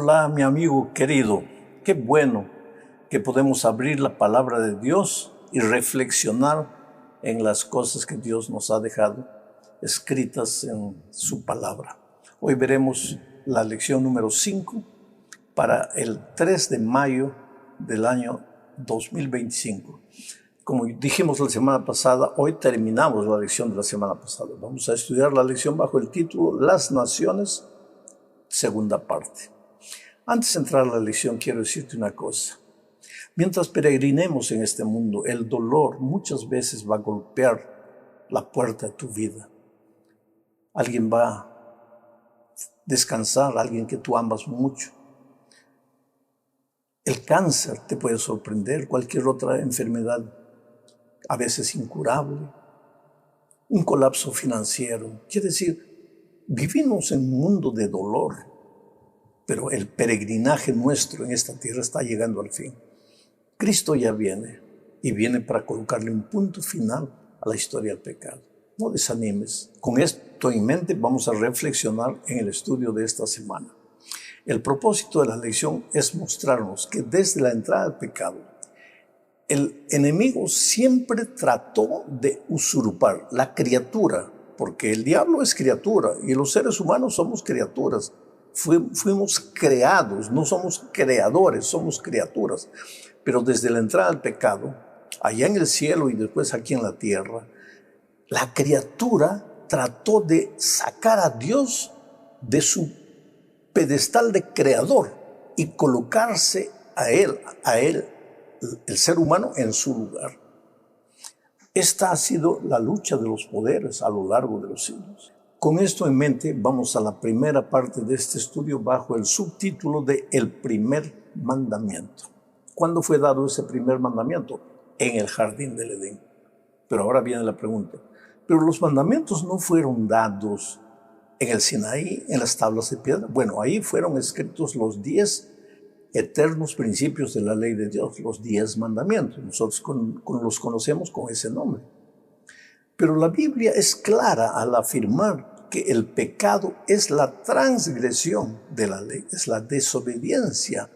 Hola, mi amigo querido. Qué bueno que podemos abrir la palabra de Dios y reflexionar en las cosas que Dios nos ha dejado escritas en su palabra. Hoy veremos la lección número 5 para el 3 de mayo del año 2025. Como dijimos la semana pasada, hoy terminamos la lección de la semana pasada. Vamos a estudiar la lección bajo el título Las Naciones, segunda parte. Antes de entrar a la lección, quiero decirte una cosa. Mientras peregrinemos en este mundo, el dolor muchas veces va a golpear la puerta de tu vida. Alguien va a descansar, alguien que tú amas mucho. El cáncer te puede sorprender, cualquier otra enfermedad, a veces incurable. Un colapso financiero. Quiere decir, vivimos en un mundo de dolor, pero el peregrinaje nuestro en esta tierra está llegando al fin. Cristo ya viene, y viene para colocarle un punto final a la historia del pecado. No desanimes. Con esto en mente vamos a reflexionar en el estudio de esta semana. El propósito de la lección es mostrarnos que desde la entrada del pecado, el enemigo siempre trató de usurpar la criatura, porque el diablo es criatura y los seres humanos somos criaturas. Fuimos creados, no somos creadores, somos criaturas. Pero desde la entrada al pecado, allá en el cielo y después aquí en la tierra, la criatura trató de sacar a Dios de su pedestal de creador y colocarse a él, el ser humano, en su lugar. Esta ha sido la lucha de los poderes a lo largo de los siglos. Con esto en mente, vamos a la primera parte de este estudio bajo el subtítulo de El primer mandamiento. ¿Cuándo fue dado ese primer mandamiento? En el jardín del Edén. Pero ahora viene la pregunta. Pero los mandamientos no fueron dados en el Sinaí, en las tablas de piedra. Bueno, ahí fueron escritos los 10 eternos principios de la ley de Dios, los 10 mandamientos. Nosotros los conocemos con ese nombre. Pero la Biblia es clara al afirmar que el pecado es la transgresión de la ley, es la desobediencia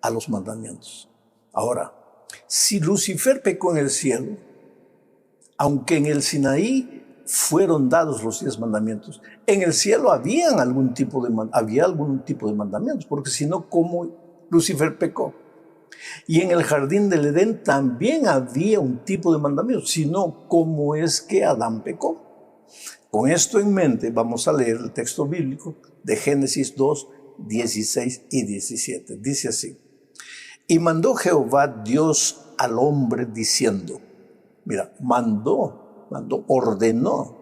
a los mandamientos. Ahora, si Lucifer pecó en el cielo, aunque en el Sinaí fueron dados los 10 mandamientos, en el cielo había algún tipo de mandamientos, porque si no, ¿cómo Lucifer pecó? Y en el jardín del Edén también había un tipo de mandamientos, sino ¿cómo es que Adán pecó? Con esto en mente vamos a leer el texto bíblico de Génesis 2, 16 y 17. Dice así: y mandó Jehová Dios al hombre diciendo, mira, ordenó.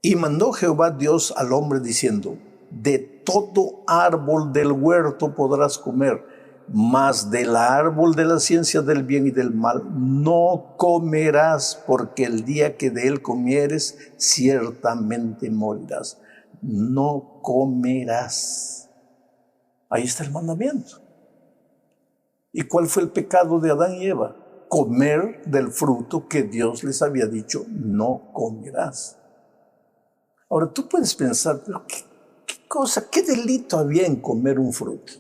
Y mandó Jehová Dios al hombre diciendo, de todo árbol del huerto podrás comer, mas del árbol de la ciencia del bien y del mal no comerás, porque el día que de él comieres, ciertamente morirás. No comerás. Ahí está el mandamiento. ¿Y cuál fue el pecado de Adán y Eva? Comer del fruto que Dios les había dicho, no comerás. Ahora tú puedes pensar, pero ¿qué delito había en comer un fruto?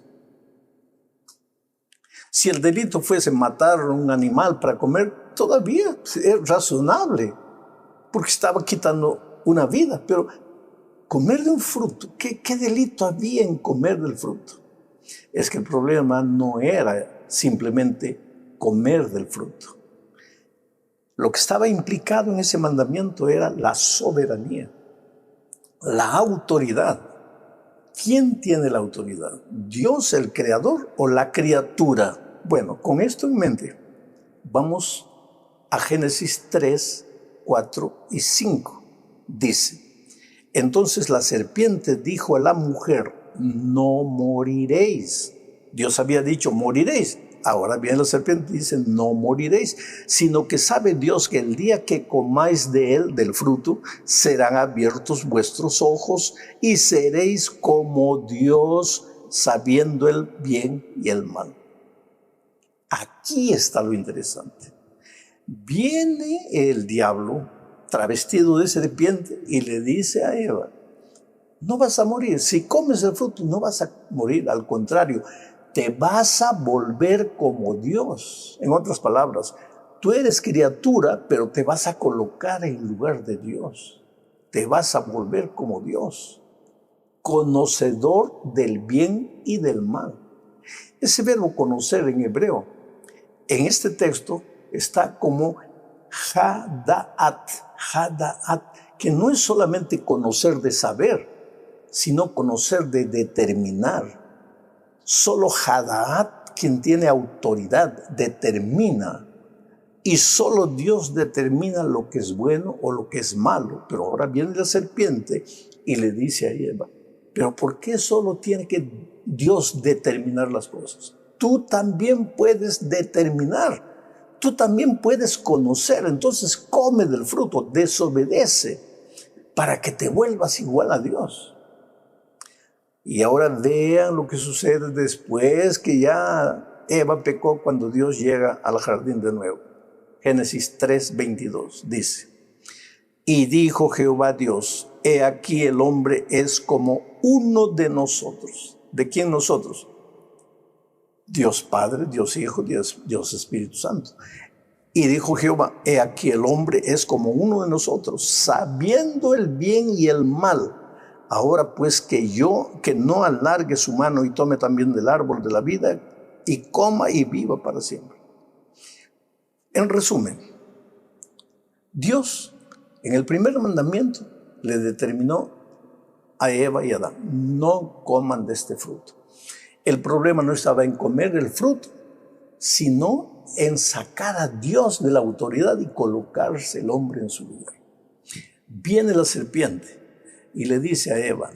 Si el delito fuese matar a un animal para comer, todavía es razonable, porque estaba quitando una vida. Pero comer de un fruto, ¿qué delito había en comer del fruto? Es que el problema no era simplemente comer del fruto. Lo que estaba implicado en ese mandamiento era la soberanía, la autoridad. ¿Quién tiene la autoridad? ¿Dios el creador o la criatura? Bueno, con esto en mente, vamos a Génesis 3, 4 y 5. Dice, entonces la serpiente dijo a la mujer, no moriréis. Dios había dicho, moriréis. Ahora viene la serpiente y dice, no moriréis, sino que sabe Dios que el día que comáis de él, del fruto, serán abiertos vuestros ojos y seréis como Dios, sabiendo el bien y el mal. Aquí está lo interesante. Viene el diablo travestido de serpiente y le dice a Eva, no vas a morir. Si comes el fruto, no vas a morir. Al contrario, te vas a volver como Dios. En otras palabras, tú eres criatura, pero te vas a colocar en lugar de Dios. Te vas a volver como Dios, conocedor del bien y del mal. Ese verbo conocer en hebreo, en este texto, está como hada'at, que no es solamente conocer de saber, sino conocer de determinar. Solo hada'at, quien tiene autoridad, determina. Y solo Dios determina lo que es bueno o lo que es malo. Pero ahora viene la serpiente y le dice a Eva, ¿pero por qué solo tiene que Dios determinar las cosas? Tú también puedes determinar. Tú también puedes conocer. Entonces come del fruto, desobedece para que te vuelvas igual a Dios. Y ahora vean lo que sucede después que ya Eva pecó, cuando Dios llega al jardín de nuevo. Génesis 3:22 dice, y dijo Jehová Dios, he aquí el hombre es como uno de nosotros. ¿De quién nosotros? Dios Padre, Dios Hijo, Dios Espíritu Santo. Y dijo Jehová, he aquí el hombre es como uno de nosotros, sabiendo el bien y el mal. Ahora pues que no alargue su mano y tome también del árbol de la vida y coma y viva para siempre. En resumen, Dios en el primer mandamiento le determinó a Eva y a Adán, no coman de este fruto. El problema no estaba en comer el fruto, sino en sacar a Dios de la autoridad y colocarse el hombre en su lugar. Viene la serpiente y le dice a Eva,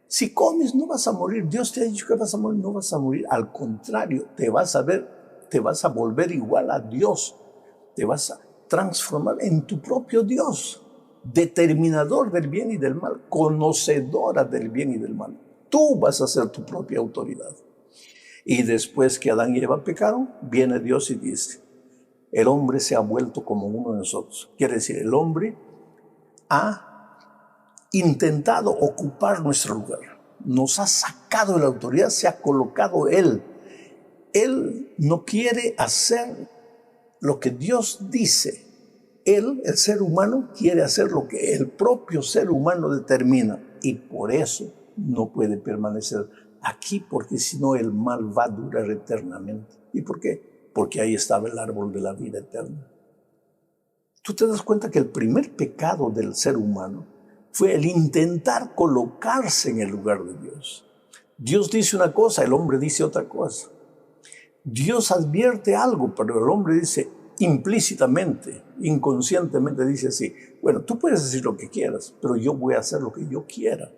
si comes no vas a morir. Dios te ha dicho que vas a morir, no vas a morir. Al contrario, te vas a volver igual a Dios. Te vas a transformar en tu propio Dios, determinador del bien y del mal, conocedora del bien y del mal. Tú vas a ser tu propia autoridad. Y después que Adán y Eva pecaron, viene Dios y dice, el hombre se ha vuelto como uno de nosotros. Quiere decir, el hombre ha intentado ocupar nuestro lugar. Nos ha sacado de la autoridad, se ha colocado él. Él no quiere hacer lo que Dios dice. Él, el ser humano, quiere hacer lo que el propio ser humano determina. Y por eso no puede permanecer aquí, porque si no el mal va a durar eternamente. ¿Y por qué? Porque ahí estaba el árbol de la vida eterna. Tú te das cuenta que el primer pecado del ser humano fue el intentar colocarse en el lugar de Dios. Dios dice una cosa, el hombre dice otra cosa. Dios advierte algo, pero el hombre dice implícitamente, inconscientemente dice así, bueno, tú puedes decir lo que quieras, pero yo voy a hacer lo que yo quiera.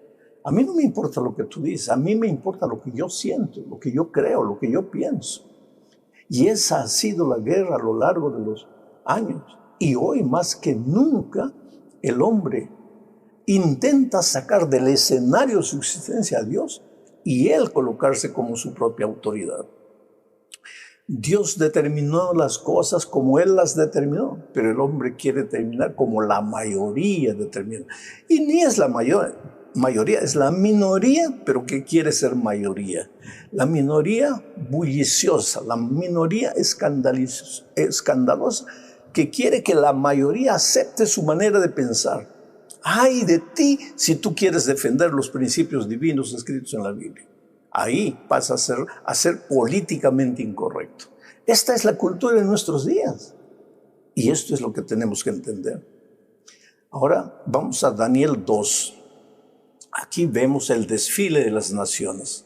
A mí no me importa lo que tú dices, a mí me importa lo que yo siento, lo que yo creo, lo que yo pienso. Y esa ha sido la guerra a lo largo de los años. Y hoy más que nunca el hombre intenta sacar del escenario de su existencia a Dios y él colocarse como su propia autoridad. Dios determinó las cosas como Él las determinó, pero el hombre quiere determinar como la mayoría determina. Y ni es la mayoría, es la minoría, pero que quiere ser mayoría. La minoría bulliciosa, la minoría escandalosa, que quiere que la mayoría acepte su manera de pensar. Ay de ti si tú quieres defender los principios divinos escritos en la Biblia. Ahí pasa a ser políticamente incorrecto. Esta es la cultura de nuestros días. Y esto es lo que tenemos que entender. Ahora vamos a Daniel 2. Aquí vemos el desfile de las naciones.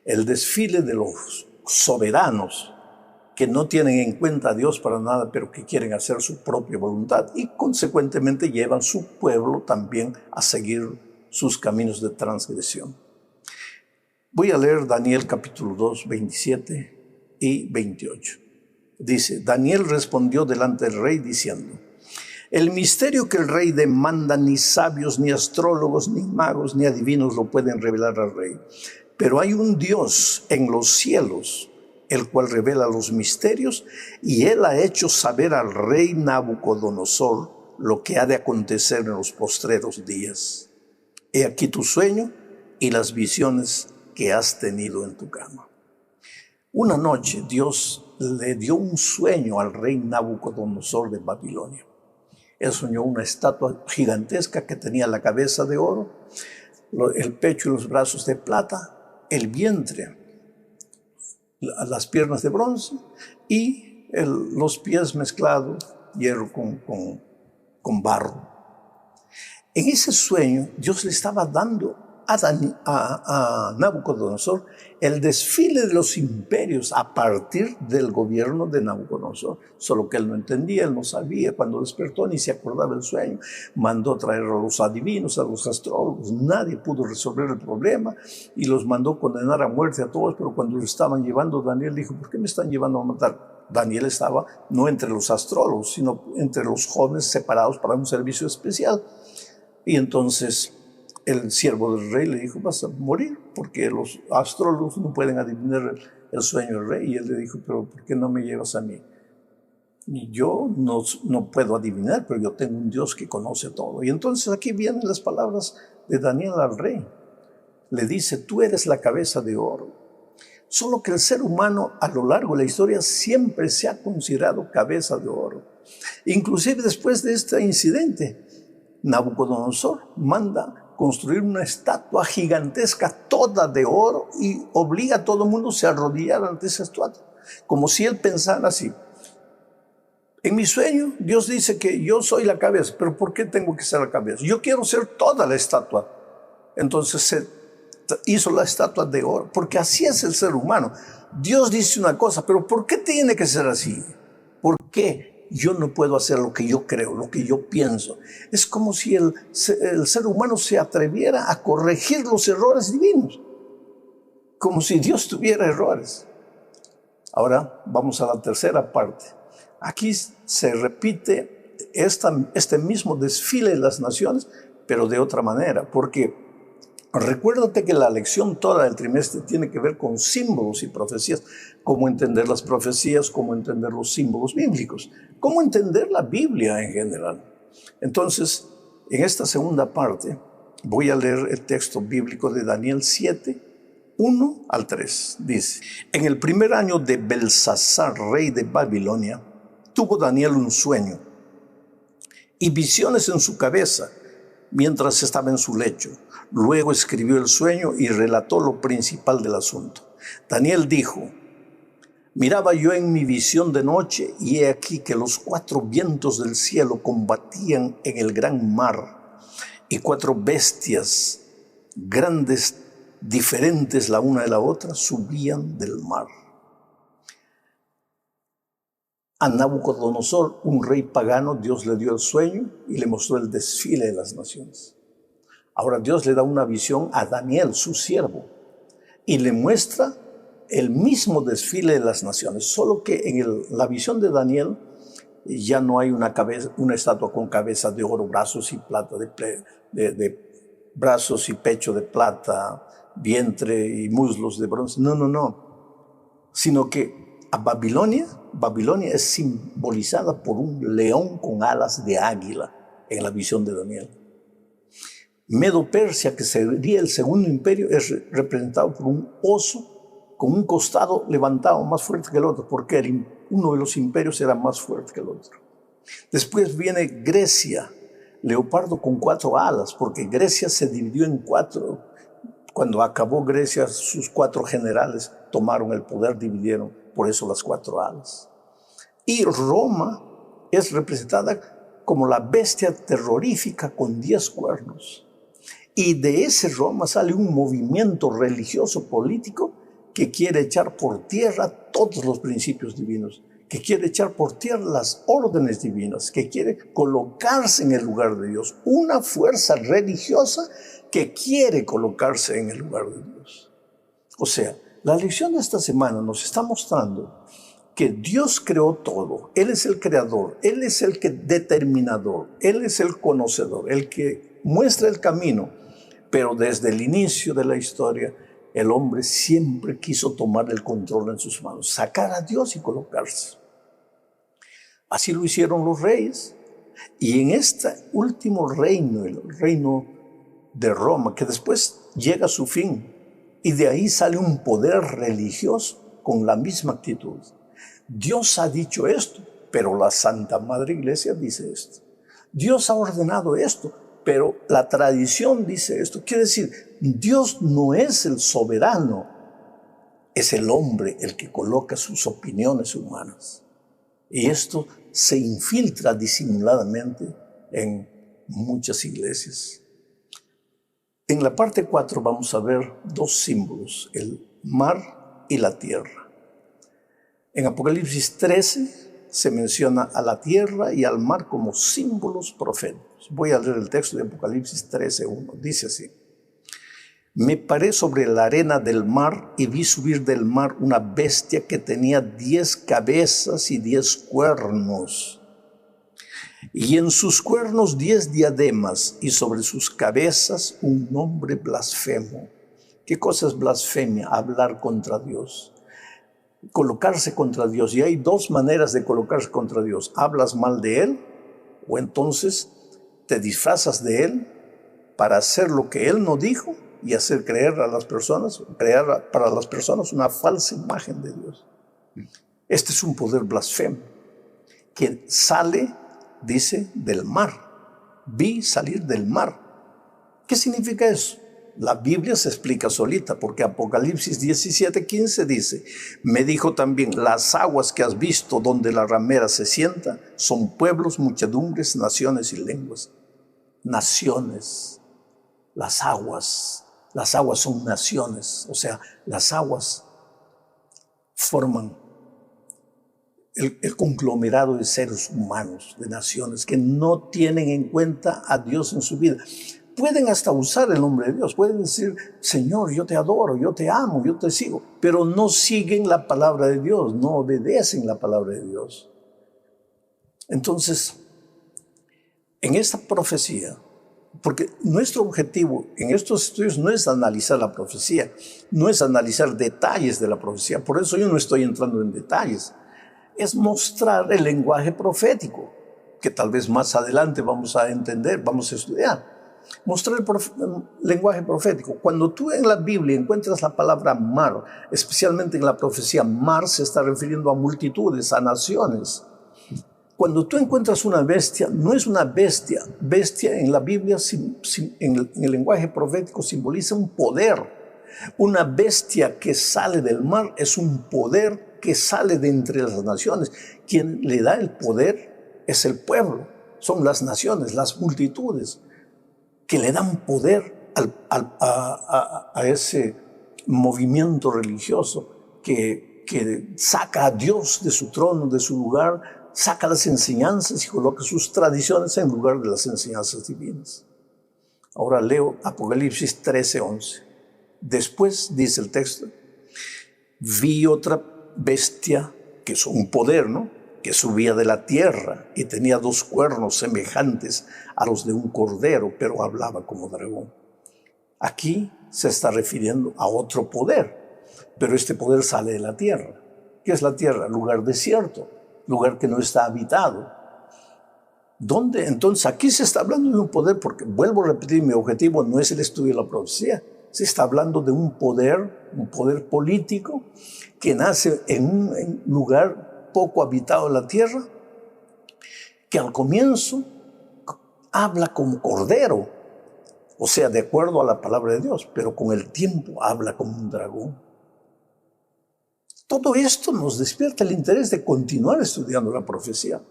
El desfile de los soberanos que no tienen en cuenta a Dios para nada, pero que quieren hacer su propia voluntad y consecuentemente llevan su pueblo también a seguir sus caminos de transgresión. Voy a leer Daniel capítulo 2, 27 y 28. Dice, Daniel respondió delante del rey diciendo, el misterio que el rey demanda ni sabios, ni astrólogos, ni magos, ni adivinos lo pueden revelar al rey. Pero hay un Dios en los cielos, el cual revela los misterios, y él ha hecho saber al rey Nabucodonosor lo que ha de acontecer en los postreros días. He aquí tu sueño y las visiones que has tenido en tu cama. Una noche Dios le dio un sueño al rey Nabucodonosor de Babilonia. Él soñó una estatua gigantesca que tenía la cabeza de oro, el pecho y los brazos de plata, el vientre, las piernas de bronce y los pies mezclados, hierro con barro. En ese sueño Dios le estaba dando a Nabucodonosor el desfile de los imperios a partir del gobierno de Nabucodonosor. Solo que él no entendía, él no sabía. Cuando despertó ni se acordaba del sueño. Mandó traer a los adivinos, a los astrólogos. Nadie pudo resolver el problema y los mandó condenar a muerte a todos. Pero cuando lo estaban llevando, Daniel dijo: ¿por qué me están llevando a matar? Daniel estaba no entre los astrólogos, sino entre los jóvenes separados para un servicio especial. Y entonces el siervo del rey le dijo: vas a morir, porque los astrólogos no pueden adivinar el sueño del rey. Y él le dijo: pero ¿por qué no me llevas a mí? Y yo no puedo adivinar, pero yo tengo un Dios que conoce todo. Y entonces aquí vienen las palabras de Daniel al rey. Le dice: tú eres la cabeza de oro. Solo que el ser humano a lo largo de la historia siempre se ha considerado cabeza de oro. Inclusive después de este incidente, Nabucodonosor manda construir una estatua gigantesca toda de oro y obliga a todo el mundo a se arrodillar ante esa estatua, como si él pensara así: en mi sueño Dios dice que yo soy la cabeza, pero ¿por qué tengo que ser la cabeza? Yo quiero ser toda la estatua. Entonces se hizo la estatua de oro, porque así es el ser humano. Dios dice una cosa, pero ¿por qué tiene que ser así? ¿Por qué yo no puedo hacer lo que yo creo, lo que yo pienso? Es como si el ser humano se atreviera a corregir los errores divinos, como si Dios tuviera errores. Ahora vamos a la tercera parte. Aquí se repite este mismo desfile de las naciones, pero de otra manera, porque recuérdate que la lección toda del trimestre tiene que ver con símbolos y profecías. Cómo entender las profecías, cómo entender los símbolos bíblicos, cómo entender la Biblia en general. Entonces, en esta segunda parte, voy a leer el texto bíblico de Daniel 7, 1 al 3. Dice: en el primer año de Belsasar, rey de Babilonia, tuvo Daniel un sueño y visiones en su cabeza mientras estaba en su lecho. Luego escribió el sueño y relató lo principal del asunto. Daniel dijo: miraba yo en mi visión de noche, y he aquí que los 4 vientos del cielo combatían en el gran mar, y 4 bestias grandes, diferentes la una de la otra, subían del mar. A Nabucodonosor, un rey pagano, Dios le dio el sueño y le mostró el desfile de las naciones. Ahora Dios le da una visión a Daniel, su siervo, y le muestra el mismo desfile de las naciones, solo que en la visión de Daniel ya no hay una estatua con cabeza de oro, brazos y plata, de brazos y pecho de plata, vientre y muslos de bronce. No. Sino que a Babilonia es simbolizada por un león con alas de águila en la visión de Daniel. Medo-Persia, que sería el segundo imperio, es representado por un oso con un costado levantado más fuerte que el otro, porque uno de los imperios era más fuerte que el otro. Después viene Grecia, leopardo con 4 alas, porque Grecia se dividió en 4. Cuando acabó Grecia, sus 4 generales tomaron el poder, dividieron, por eso las 4 alas. Y Roma es representada como la bestia terrorífica con 10 cuernos. Y de ese Roma sale un movimiento religioso político que quiere echar por tierra todos los principios divinos, que quiere echar por tierra las órdenes divinas, que quiere colocarse en el lugar de Dios. Una fuerza religiosa que quiere colocarse en el lugar de Dios. O sea, la lección de esta semana nos está mostrando que Dios creó todo. Él es el creador, Él es el determinador, Él es el conocedor, el que muestra el camino. Pero desde el inicio de la historia, el hombre siempre quiso tomar el control en sus manos, sacar a Dios y colocarse. Así lo hicieron los reyes. Y en este último reino, el reino de Roma, que después llega a su fin. Y de ahí sale un poder religioso con la misma actitud. Dios ha dicho esto, pero la Santa Madre Iglesia dice esto. Dios ha ordenado esto, pero la tradición dice esto. Quiere decir, Dios no es el soberano, es el hombre el que coloca sus opiniones humanas. Y esto se infiltra disimuladamente en muchas iglesias. En la parte 4 vamos a ver dos símbolos, el mar y la tierra. En Apocalipsis 13 se menciona a la tierra y al mar como símbolos proféticos. Voy a leer el texto de Apocalipsis 13:1. Dice así: me paré sobre la arena del mar y vi subir del mar una bestia que tenía 10 cabezas y 10 cuernos. Y en sus cuernos 10 diademas, y sobre sus cabezas un nombre blasfemo. ¿Qué cosa es blasfemia? Hablar contra Dios. Colocarse contra Dios. Y hay dos maneras de colocarse contra Dios. Hablas mal de Él, o entonces te disfrazas de Él para hacer lo que Él no dijo y hacer creer a las personas, crear para las personas una falsa imagen de Dios. Este es un poder blasfemo que sale, dice, del mar. Vi salir del mar. ¿Qué significa eso? La Biblia se explica solita, porque Apocalipsis 17:15 dice: me dijo también, las aguas que has visto donde la ramera se sienta son pueblos, muchedumbres, naciones y lenguas. Naciones, las aguas son naciones, o sea, las aguas forman el conglomerado de seres humanos, de naciones que no tienen en cuenta a Dios en su vida. Pueden hasta usar el nombre de Dios, pueden decir: Señor, yo te adoro, yo te amo, yo te sigo, pero no siguen la palabra de Dios, no obedecen la palabra de Dios. Entonces, en esta profecía, porque nuestro objetivo en estos estudios no es analizar la profecía, no es analizar detalles de la profecía, por eso yo no estoy entrando en detalles, es mostrar el lenguaje profético, que tal vez más adelante vamos a entender, vamos a estudiar. Mostrar el lenguaje profético. Cuando tú en la Biblia encuentras la palabra mar, especialmente en la profecía, mar se está refiriendo a multitudes, a naciones. Cuando tú encuentras una bestia, no es una bestia. Bestia en la Biblia, en el lenguaje profético, simboliza un poder. Una bestia que sale del mar es un poder que sale de entre las naciones. Quien le da el poder es el pueblo, son las naciones, las multitudes, que le dan poder a ese movimiento religioso que saca a Dios de su trono, de su lugar, saca las enseñanzas y coloca sus tradiciones en lugar de las enseñanzas divinas. Ahora leo Apocalipsis 13:11. Después, dice el texto, vi otra bestia, que es un poder, ¿no?, que subía de la tierra y tenía 2 cuernos semejantes a los de un cordero, pero hablaba como dragón. Aquí se está refiriendo a otro poder, pero este poder sale de la tierra. ¿Qué es la tierra? Lugar desierto, lugar que no está habitado. ¿Dónde? Entonces aquí se está hablando de un poder, porque vuelvo a repetir, mi objetivo no es el estudio de la profecía, se está hablando de un poder político que nace en un lugar poco habitado en la tierra, que al comienzo habla como cordero, o sea, de acuerdo a la palabra de Dios, pero con el tiempo habla como un dragón. Todo esto nos despierta el interés de continuar estudiando la profecía,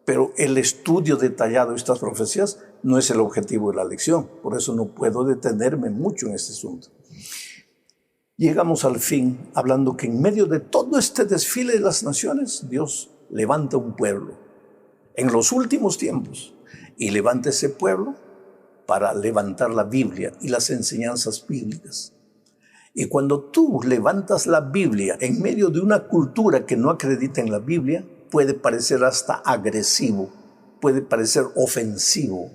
pero el estudio detallado de estas profecías no es el objetivo de la lección, por eso no puedo detenerme mucho en este asunto. Llegamos al fin hablando que en medio de todo este desfile de las naciones, Dios levanta un pueblo en los últimos tiempos y levanta ese pueblo para levantar la Biblia y las enseñanzas bíblicas. Y cuando tú levantas la Biblia en medio de una cultura que no acredita en la Biblia, puede parecer hasta agresivo, puede parecer ofensivo.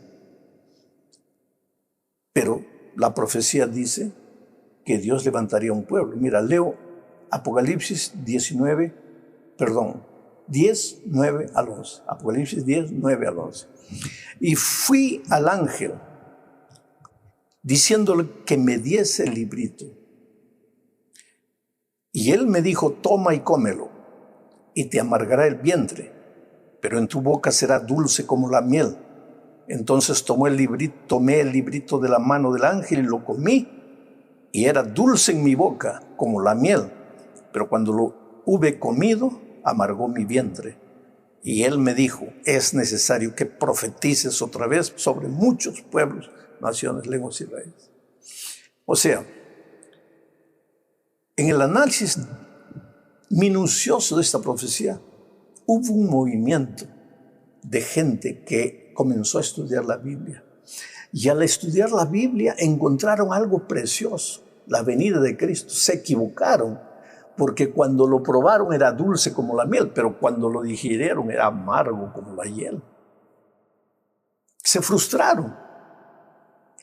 Pero la profecía dice que Dios levantaría un pueblo. Mira, leo Apocalipsis 10, 9 al 11. Apocalipsis 10, 9 al 11. Y fui al ángel diciéndole que me diese el librito. Y él me dijo, toma y cómelo, y te amargará el vientre, pero en tu boca será dulce como la miel. Entonces tomé el librito de la mano del ángel y lo comí, y era dulce en mi boca como la miel, pero cuando lo hube comido, amargó mi vientre. Y él me dijo, es necesario que profetices otra vez sobre muchos pueblos, naciones, lenguas y reyes. O sea, en el análisis minucioso de esta profecía, hubo un movimiento de gente que comenzó a estudiar la Biblia. Y al estudiar la Biblia encontraron algo precioso, la venida de Cristo. Se equivocaron, porque cuando lo probaron era dulce como la miel, pero cuando lo digirieron era amargo como la hiel. Se frustraron.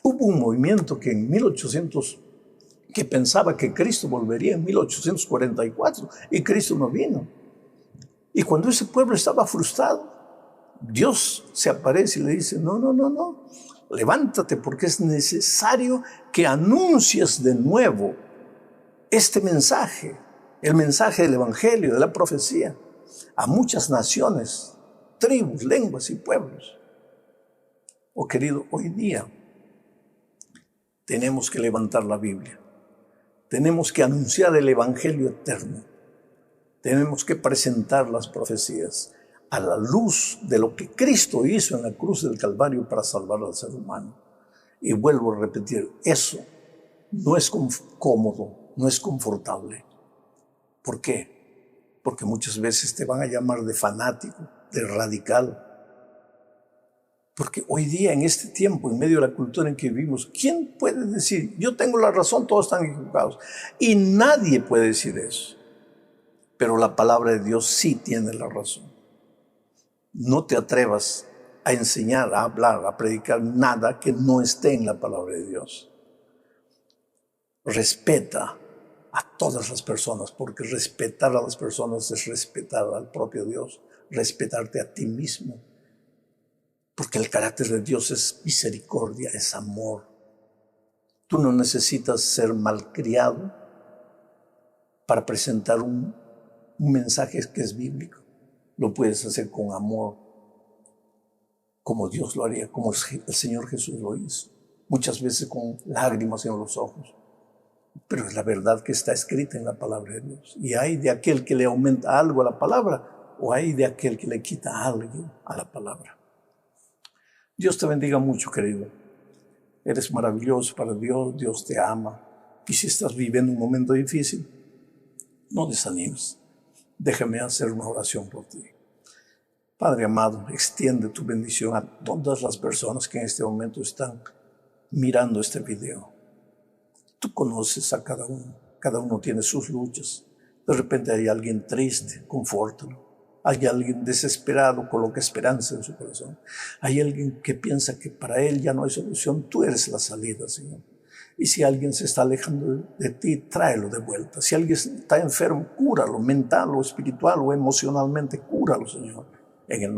Hubo un movimiento que en 1800, que pensaba que Cristo volvería en 1844, y Cristo no vino. Y cuando ese pueblo estaba frustrado, Dios se aparece y le dice, no, levántate porque es necesario que anuncies de nuevo este mensaje, el mensaje del Evangelio, de la profecía, a muchas naciones, tribus, lenguas y pueblos. Oh querido, hoy día tenemos que levantar la Biblia, tenemos que anunciar el Evangelio eterno, tenemos que presentar las profecías a la luz de lo que Cristo hizo en la cruz del Calvario para salvar al ser humano. Y vuelvo a repetir, eso no es cómodo, no es confortable. ¿Por qué? Porque muchas veces te van a llamar de fanático, de radical. Porque hoy día, en este tiempo, en medio de la cultura en que vivimos, ¿quién puede decir, yo tengo la razón, todos están equivocados? Y nadie puede decir eso. Pero la palabra de Dios sí tiene la razón. No te atrevas a enseñar, a hablar, a predicar nada que no esté en la palabra de Dios. Respeta a todas las personas, porque respetar a las personas es respetar al propio Dios, respetarte a ti mismo. Porque el carácter de Dios es misericordia, es amor. Tú no necesitas ser malcriado para presentar un mensaje que es bíblico. Lo puedes hacer con amor, como Dios lo haría, como el Señor Jesús lo hizo. Muchas veces con lágrimas en los ojos. Pero es la verdad que está escrita en la palabra de Dios. Y hay de aquel que le aumenta algo a la palabra, o hay de aquel que le quita algo a la palabra. Dios te bendiga mucho, querido. Eres maravilloso para Dios, Dios te ama. Y si estás viviendo un momento difícil, no desanimes. Déjame hacer una oración por ti. Padre amado, extiende tu bendición a todas las personas que en este momento están mirando este video. Tú conoces a cada uno tiene sus luchas. De repente hay alguien triste, confórtalo. Hay alguien desesperado, coloca esperanza en su corazón. Hay alguien que piensa que para él ya no hay solución, tú eres la salida, Señor. Y si alguien se está alejando de ti, tráelo de vuelta. Si alguien está enfermo, cúralo, mental o espiritual o emocionalmente, cúralo, Señor. En el